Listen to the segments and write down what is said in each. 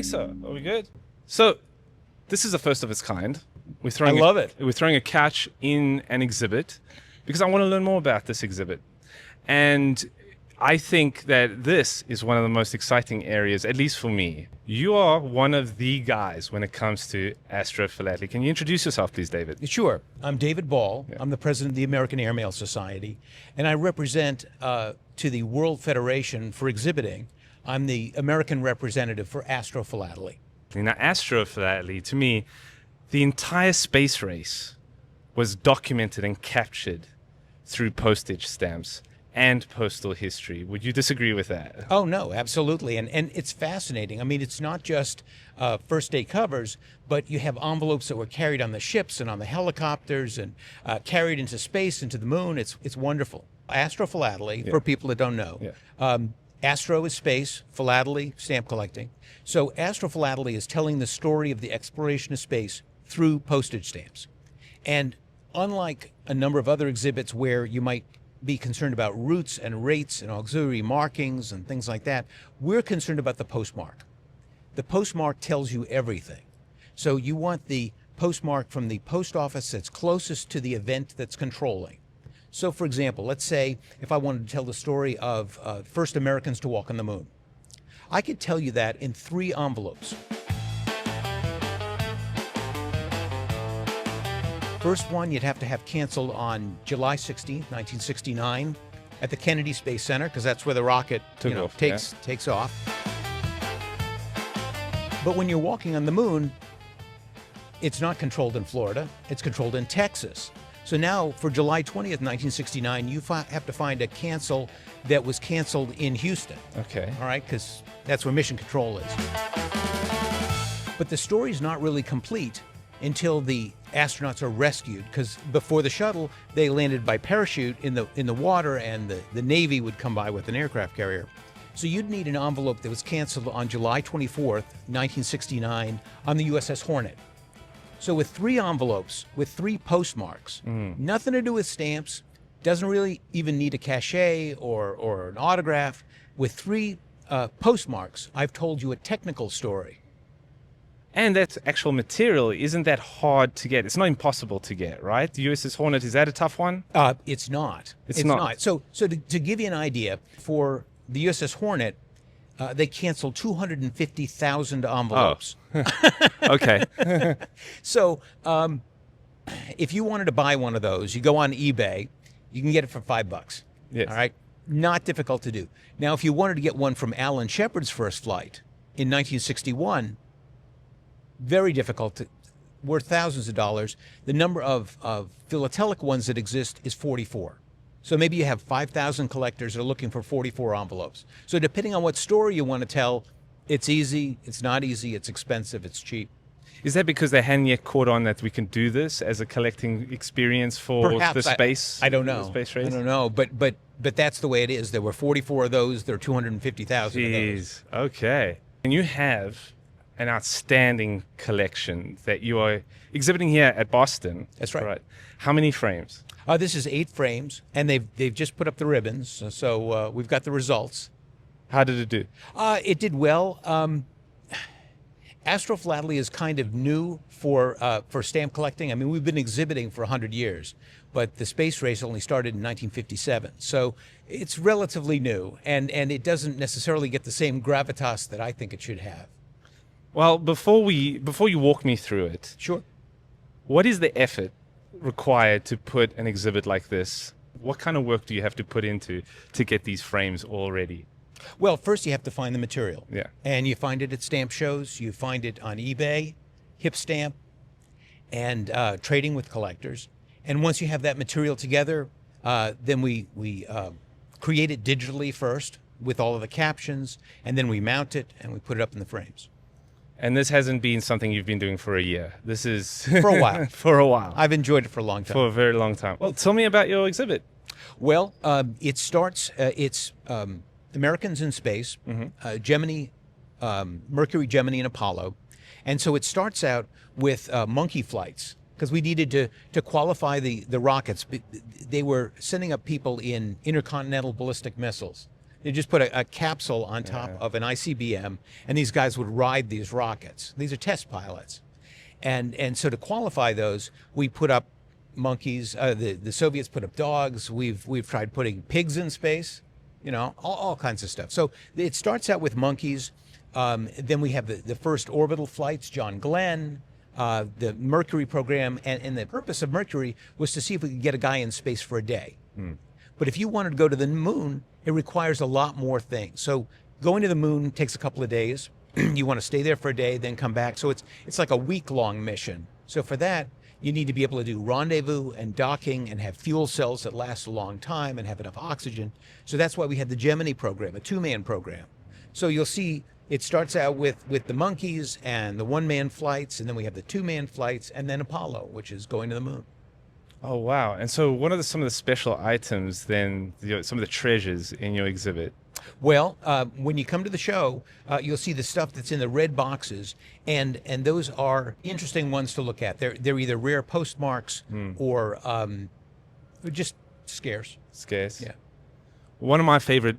think so. Are we good? So, this is the first of its kind. I love it. We're throwing a couch in an exhibit because I want to learn more about this exhibit. And I think that this is one of the most exciting areas, at least for me. You are one of the guys when it comes to Astrophilately. Can you introduce yourself, please, David? Sure. I'm David Ball. Yeah. I'm the president of the American Airmail Society, and I represent to the World Federation for Exhibiting. I'm the American representative for Astrophilately. Now, Astrophilately, to me, the entire space race was documented and captured through postage stamps and postal history. Would you disagree with that? Oh, no, absolutely. And it's fascinating. I mean, it's not just first day covers, but you have envelopes that were carried on the ships and on the helicopters and carried into space, into the moon. It's wonderful. Astrophilately, yeah. For people that don't know. Yeah. Astro is space, philately, stamp collecting. So Astrophilately is telling the story of the exploration of space through postage stamps. And unlike a number of other exhibits where you might be concerned about routes and rates and auxiliary markings and things like that, we're concerned about the postmark. The postmark tells you everything. So you want the postmark from the post office that's closest to the event that's controlling. So for example, let's say if I wanted to tell the story of first Americans to walk on the moon, I could tell you that in 3 envelopes. First one you'd have to have canceled on July 16, 1969 at the Kennedy Space Center, because that's where the rocket takes off. But when you're walking on the moon, it's not controlled in Florida, it's controlled in Texas. So now for July 20th, 1969, you have to find a cancel that was canceled in Houston. Okay. All right, because that's where mission control is. But the story's not really complete until the astronauts are rescued, because before the shuttle, they landed by parachute in the water, and the Navy would come by with an aircraft carrier. So you'd need an envelope that was canceled on July 24th, 1969 on the USS Hornet. So with 3 envelopes, with 3 postmarks, nothing to do with stamps, doesn't really even need a cachet or an autograph. With 3 postmarks, I've told you a technical story. And that actual material, isn't that hard to get? It's not impossible to get, right? The USS Hornet, is that a tough one? It's not. It's not. So to give you an idea, for the USS Hornet, they canceled 250,000 envelopes. Oh. Okay. So if you wanted to buy one of those, you go on eBay, you can get it for $5. Yes. All right? Not difficult to do. Now, if you wanted to get one from Alan Shepard's first flight in 1961, very difficult, worth thousands of dollars. The number of philatelic ones that exist is 44. So maybe you have 5,000 collectors that are looking for 44 envelopes. So depending on what story you want to tell, it's easy, it's not easy, it's expensive, it's cheap. Is that because they hadn't yet caught on that we can do this as a collecting experience for Perhaps, the space? I don't know. The space race? I don't know, but that's the way it is. There were 44 of those. There are 250,000 of those. Jeez. Okay. And you have an outstanding collection that you are exhibiting here at Boston. That's right. Right. How many frames? This is 8 frames, and they've just put up the ribbons, so we've got the results. How did it do? It did well. Astrophilately is kind of new for stamp collecting. I mean, we've been exhibiting for 100 years, but the space race only started in 1957. So it's relatively new, and it doesn't necessarily get the same gravitas that I think it should have. Well, before you walk me through it, Sure. What is the effort required to put an exhibit like this? What kind of work do you have to put into to get these frames all ready? Well, first you have to find the material. Yeah. And you find it at stamp shows. You find it on eBay, HipStamp, and trading with collectors. And once you have that material together, then we create it digitally first with all of the captions, and then we mount it and we put it up in the frames. And this hasn't been something you've been doing for a year. This is... For a while. For a while. I've enjoyed it for a long time. For a very long time. Well, tell me about your exhibit. Well, it starts, it's Americans in space, Gemini, Mercury, Gemini, and Apollo. And so it starts out with monkey flights, because we needed to qualify the rockets. They were sending up people in intercontinental ballistic missiles. They just put a capsule on top of an ICBM, and these guys would ride these rockets. These are test pilots. And so to qualify those, we put up monkeys. The Soviets put up dogs. We've tried putting pigs in space, you know, all kinds of stuff. So it starts out with monkeys. Then we have the first orbital flights, John Glenn, the Mercury program. And the purpose of Mercury was to see if we could get a guy in space for a day. But if you wanted to go to the moon, it requires a lot more things. So going to the moon takes a couple of days. You want to stay there for a day, then come back. So it's like a week-long mission. So for that, you need to be able to do rendezvous and docking and have fuel cells that last a long time and have enough oxygen. So that's why we had the Gemini program, a two-man program. So you'll see it starts out with the monkeys and the one-man flights, and then we have the two-man flights, and then Apollo, which is going to the moon. Oh, wow. And so what are some of the special items then, some of the treasures in your exhibit? Well, when you come to the show, you'll see the stuff that's in the red boxes, and those are interesting ones to look at. They're either rare postmarks or just scarce. Scarce? Yeah. One of my favorite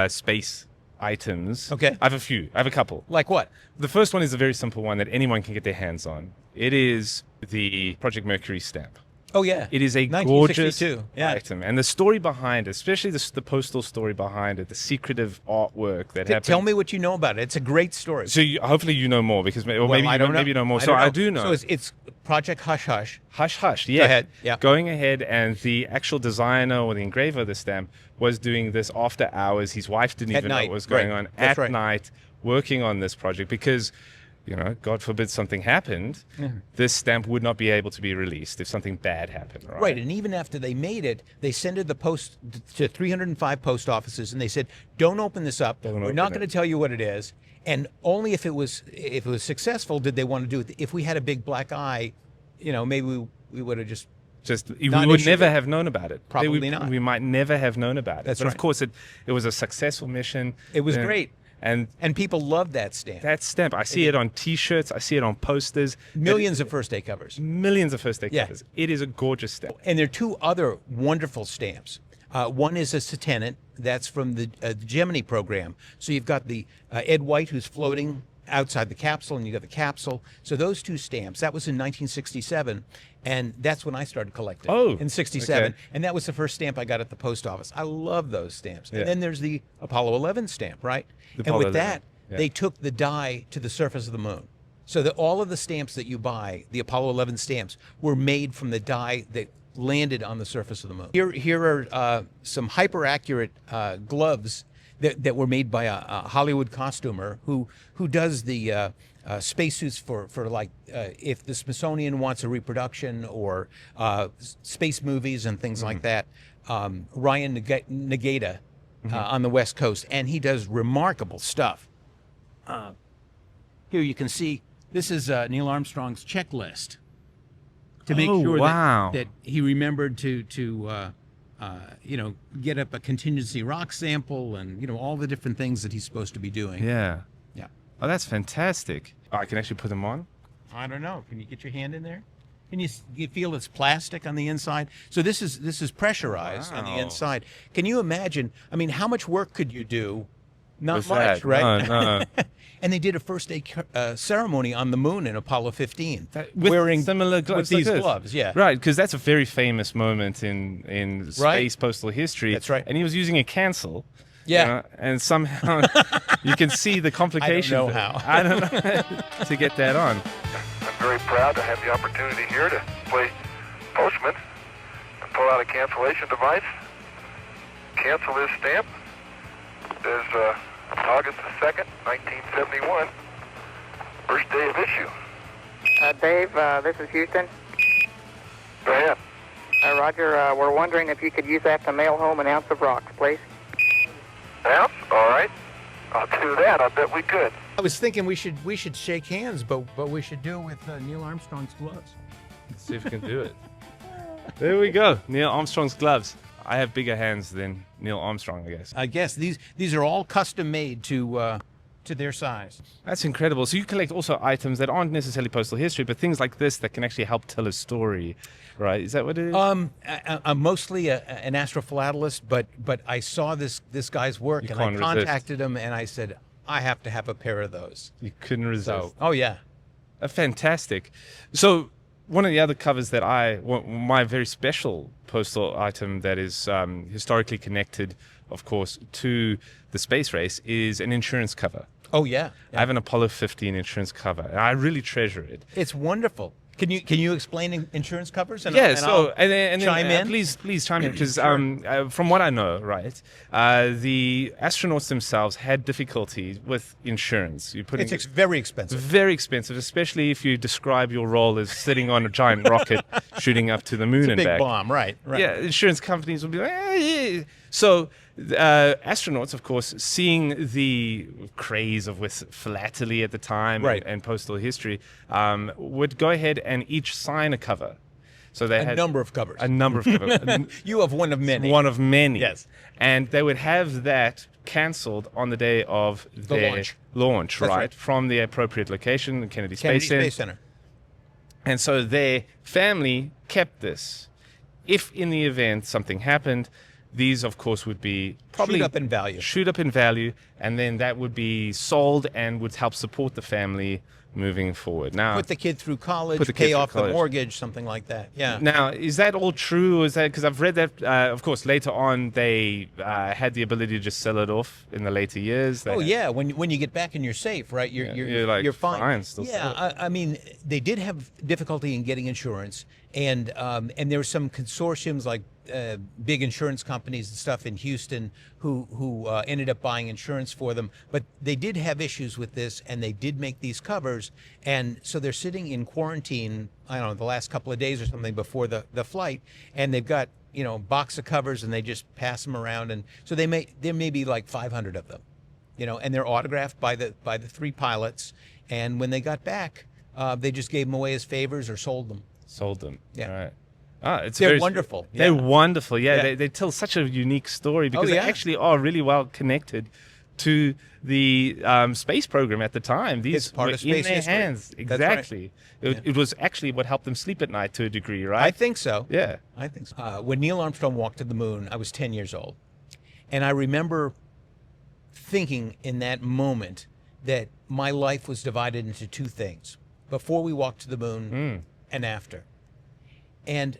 space items. Okay. I have a few. I have a couple. Like what? The first one is a very simple one that anyone can get their hands on. It is the Project Mercury stamp. Oh, yeah. It is a gorgeous 1962. Yeah. item. And the story behind it, especially the postal story behind it, the secretive artwork that happened. Tell me what you know about it. It's a great story. So hopefully you know more, because maybe I don't know. Maybe you know more. I don't know. I do know. So it's Project Hush Hush. Hush Hush, yeah. Go ahead. Yeah. Going ahead, and the actual designer or the engraver of the stamp was doing this after hours. His wife didn't even know what was going on That's at night, working on this project, because, you know, God forbid something happened, this stamp would not be able to be released if something bad happened, right? Right, and even after they made it, they sent it the post to 305 post offices, and they said, "Don't open this up. We're not going to tell you what it is." And only if it was successful did they want to do it. If we had a big black eye, you know, maybe we would have just we would never have known about it. Probably not. We might never have known about it. That's but right. Of course, it was a successful mission. It was great. And people love that stamp. That stamp, I see it on T-shirts, I see it on posters. Millions of first day covers. Millions of first day covers. It is a gorgeous stamp. And there are two other wonderful stamps. One is a Satenant. That's from the Gemini program. So you've got the Ed White, who's floating outside the capsule, and you got the capsule. So those two stamps, that was in 1967, and that's when I started collecting. Oh, in 67. okay. And that was the first stamp I got at the post office. I love those stamps. And then there's the Apollo 11 stamp, right? And with that, they took the die to the surface of the moon. So that all of the stamps that you buy, the Apollo 11 stamps, were made from the die that landed on the surface of the moon. Here are some hyper-accurate gloves that were made by a Hollywood costumer who does the spacesuits for like if the Smithsonian wants a reproduction, or space movies and things like that. Ryan Nagata on the West Coast, and he does remarkable stuff. Here you can see, this is Neil Armstrong's checklist to make sure that he remembered to you know, get up a contingency rock sample, and, you know, all the different things that he's supposed to be doing. Yeah. Yeah. Oh, that's fantastic. Oh, I can actually put them on? I don't know. Can you get your hand in there? Can you feel it's plastic on the inside? So this is pressurized on the inside. Can you imagine? I mean, how much work could you do? Not With much, that? right? No. And they did a first day ceremony on the moon in Apollo 15, Wearing similar gloves, with these gloves. Yeah, right. Because that's a very famous moment in space postal history. That's right. And he was using a cancel. Yeah. You know, and somehow you can see the complication. I don't know how. I don't know to get that on. I'm very proud to have the opportunity here to play postman and pull out a cancellation device. Cancel this stamp. There's August the 2nd, 1971, first day of issue. Dave, this is Houston. Go ahead. Roger, we're wondering if you could use that to mail home an ounce of rocks, please. Ounce? All right. I'll do that. I bet we could. I was thinking we should shake hands, but we should do it with Neil Armstrong's gloves. Let's see if we can do it. There we go. Neil Armstrong's gloves. I have bigger hands than Neil Armstrong, I guess. I guess these are all custom made to to their size. That's incredible. So you collect also items that aren't necessarily postal history, but things like this that can actually help tell a story, right? Is that what it is? I'm mostly an astrophilatelist, but I saw this guy's work, and I can't resist. contacted him, and I said, I have to have a pair of those. You couldn't resist. So, oh yeah. Fantastic. So one of the other covers that my very special postal item that is historically connected, of course, to the space race is an insurance cover. Oh yeah. I have an Apollo 15 insurance cover, and I really treasure it. It's wonderful. Can you explain insurance covers? And Yeah, I'll then chime in. Please chime in, because from what I know, right, the astronauts themselves had difficulty with insurance. It's very expensive. Very expensive, especially if you describe your role as sitting on a giant rocket shooting up to the moon and Big back. bomb, right? Yeah, insurance companies will be like, yeah. So astronauts, of course, seeing the craze with philately at the time, Right. and postal history, would go ahead and each sign a cover. So they had A number of covers. a number of covers. You have one of many. One of many. Yes. And they would have that cancelled on the day of their launch, That's right? right. From the appropriate location, the Kennedy Kennedy Space Center. And so their family kept this. If in the event something happened, these, of course, would be probably Shoot up in value. Shoot up in value, and then that would be sold and would help support the family moving forward. Now, Put the kid through college, Put the kid pay through off the college. mortgage, something like that. Yeah. now, is that all true? Or is that because I've read that? Of course, later on they had the ability to just sell it off in the later years. Oh yeah, when you get back in your safe, right? you're like, you're fine. fine, still yeah, sell it. I mean, they did have difficulty in getting insurance, and there were some consortiums like big insurance companies and stuff in Houston who ended up buying insurance for them. But they did have issues with this, and they did make these covers, and so they're sitting in quarantine. I don't know, the last couple of days or something before the flight, and they've got a box of covers, and they just pass them around, and so there may be like 500 of them, and they're autographed by the three pilots, and when they got back, they just gave them away as favors or sold them. Sold them. Yeah. All right. They're wonderful. They're Yeah. wonderful. Yeah, Yeah. They tell such a unique story because yeah. they actually are really well connected to the space program at the time. These It's part were of space in their history. hands. That's right. Exactly. It was actually what helped them sleep at night to a degree, right? I think so. Yeah. I think so. When Neil Armstrong walked to the moon, I was 10 years old. And I remember thinking in that moment that my life was divided into two things: before we walked to the moon and after. And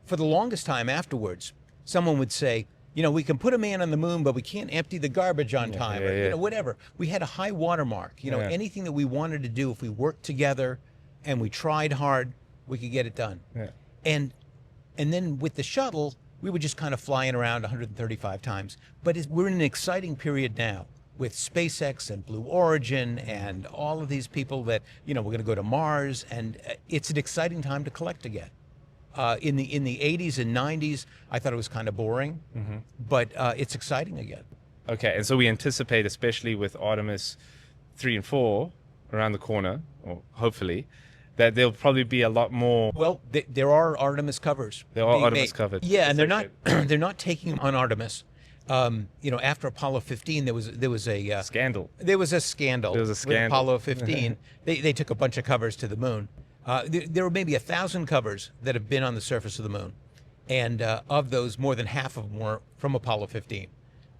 for the longest time afterwards, someone would say, we can put a man on the moon, but we can't empty the garbage on time, yeah. or whatever. We had a high watermark. Anything that we wanted to do, if we worked together and we tried hard, we could get it done. Yeah. And then with the shuttle, we were just kind of flying around 135 times. But we're in an exciting period now with SpaceX and Blue Origin and all of these people that, we're going to go to Mars, and it's an exciting time to collect again. In the 80s and 90s, I thought it was kind of boring, but it's exciting again. Okay, and so we anticipate, especially with Artemis 3 and 4 around the corner, or hopefully, that there'll probably be a lot more. Well, there are Artemis covers. There are being Artemis made. covered. Yeah, and That's they're not taking them on Artemis. After Apollo 15, there was a Scandal. There was a scandal. There was a scandal. With Apollo 15. they took a bunch of covers to the moon. There were maybe 1,000 covers that have been on the surface of the moon, and of those, more than half of them were from Apollo 15.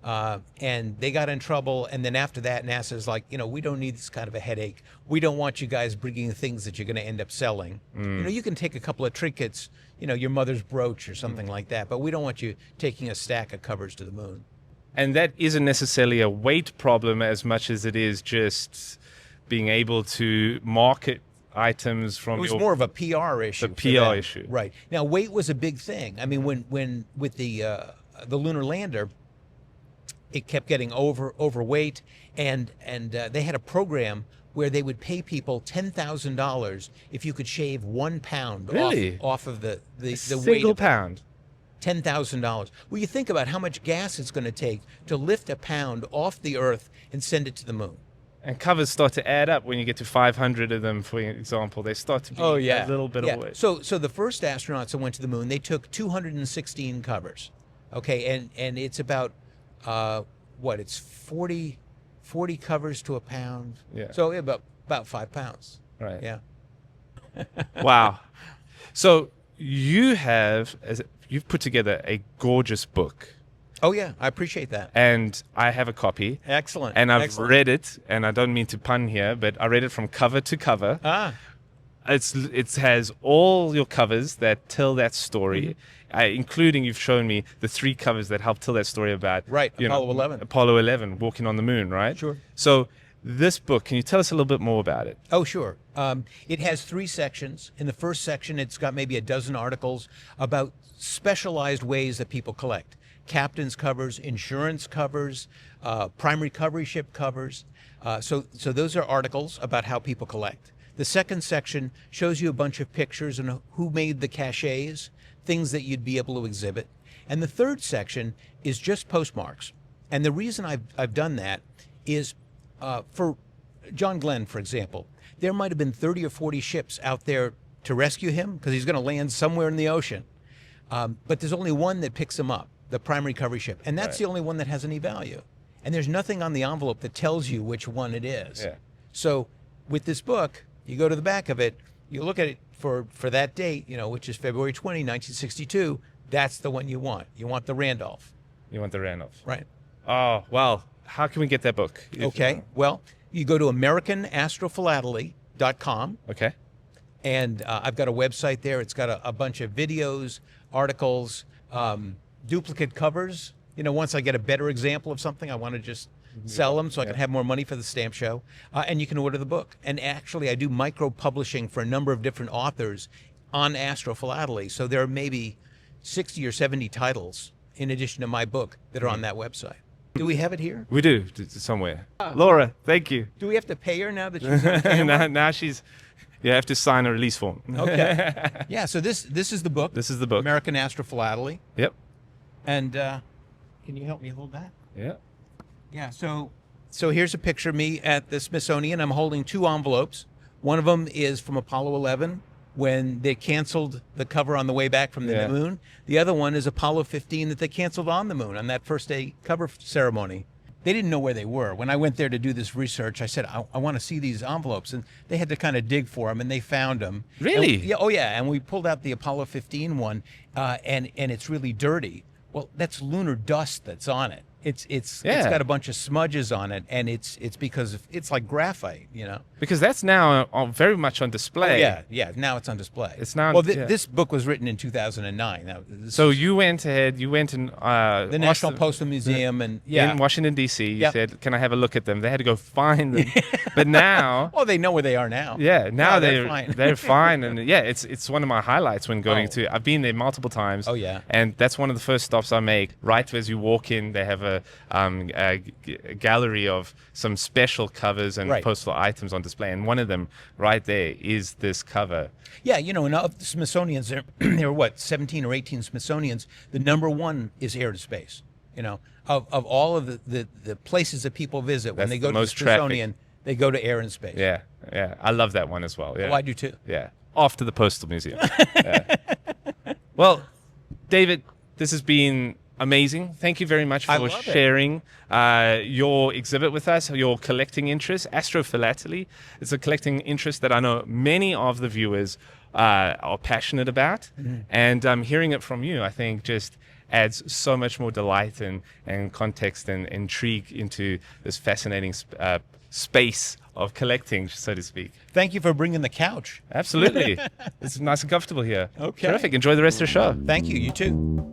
And they got in trouble, and then after that, NASA's like, we don't need this kind of a headache. We don't want you guys bringing things that you're going to end up selling. You can take a couple of trinkets, your mother's brooch or something like that, but we don't want you taking a stack of covers to the moon. And that isn't necessarily a weight problem as much as it is just being able to market items from It was more of a PR issue. The for PR them. issue. Right. Now, weight was a big thing. I mean, when with the lunar lander, it kept getting overweight, and they had a program where they would pay people $10,000 if you could shave 1 pound Really? off of the weight single of pound. $10,000. Well, you think about how much gas it's going to take to lift a pound off the Earth and send it to the moon. And covers start to add up when you get to 500 of them, for example. They start to be a little bit away. So the first astronauts that went to the moon, they took 216 covers. Okay, and it's about it's 40 covers to a pound. Yeah. So about 5 pounds. Right. Yeah. Wow. So you've put together a gorgeous book, Oh yeah, I appreciate that. and I have a copy, Excellent. and I've Excellent. read it, and I don't mean to pun here, but I read it from cover to cover. Ah, It has all your covers that tell that story, including you've shown me the 3 covers that help tell that story about Right, Apollo 11. Apollo 11 walking on the moon, right? Sure. So this book, can you tell us a little bit more about it? oh sure. It has 3 sections. In the first section, it's got maybe a dozen articles about specialized ways that people collect. Captain's covers, insurance covers, primary recovery ship covers. So those are articles about how people collect. The second section shows you a bunch of pictures and who made the cachets, things that you'd be able to exhibit. And the third section is just postmarks. And the reason I've done that is for John Glenn, for example, there might have been 30 or 40 ships out there to rescue him because he's going to land somewhere in the ocean. But there's only one that picks him up, the primary recovery ship. And that's the only one that has any value. And there's nothing on the envelope that tells you which one it is. Yeah. So with this book, you go to the back of it, you look at it for that date, which is February 20, 1962. That's the one you want. You want the Randolph. You want the Randolph? Right. Oh, well, how can we get that book? Okay. Well, you go to AmericanAstrophilatelely.com. Okay. And I've got a website there. It's got a bunch of videos, articles, duplicate covers. Once I get a better example of something, I want to just sell them so I can have more money for the stamp show. And you can order the book. And actually, I do micro-publishing for a number of different authors on Astrophilately. So there are maybe 60 or 70 titles in addition to my book that are on that website. Do we have it here? We do, somewhere. Laura, thank you. Do we have to pay her now that she's on camera? now you have to sign a release form. Okay. Yeah, so this is the book. This is the book. American Astrophilately. Yep. And can you help me hold that? Yeah. Yeah, so here's a picture of me at the Smithsonian. I'm holding 2 envelopes. One of them is from Apollo 11 when they canceled the cover on the way back from the moon. The other one is Apollo 15 that they canceled on the moon on that first day cover ceremony. They didn't know where they were. When I went there to do this research, I said, I want to see these envelopes. And they had to kind of dig for them, and they found them. Really? And, yeah. Oh, yeah. And we pulled out the Apollo 15 one, and it's really dirty. Well, that's lunar dust that's on it. It's got a bunch of smudges on it, and it's because it's like graphite, Because that's now very much on display. Oh, yeah. Now it's on display. It's now. Well, this book was written in 2009. Now, so you went ahead. You went and the National Postal Museum, and in Washington D.C. You said, "Can I have a look at them?" They had to go find them, but now, oh, they know where they are now. Yeah, now they're fine. They're fine, and it's one of my highlights when going to. I've been there multiple times. Oh yeah, and that's one of the first stops I make. Right as you walk in, they have a gallery of some special covers and postal items on display, and one of them right there is this cover. Yeah, and of the Smithsonian's, there were 17 or 18 Smithsonian's. The number one is Air to Space. Of all of the places that people visit when they go to the Smithsonian, they go to Air and Space. Yeah, I love that one as well. Yeah, I do too. Yeah, after the Postal Museum. Well, David, this has been amazing. Thank you very much for sharing your exhibit with us, your collecting interest, Astrophilately. It's a collecting interest that I know many of the viewers are passionate about. And hearing it from you, I think just adds so much more delight and context and intrigue into this fascinating space of collecting, so to speak. Thank you for bringing the couch. Absolutely. It's nice and comfortable here. Okay. Terrific. Enjoy the rest of the show. Thank you. You too.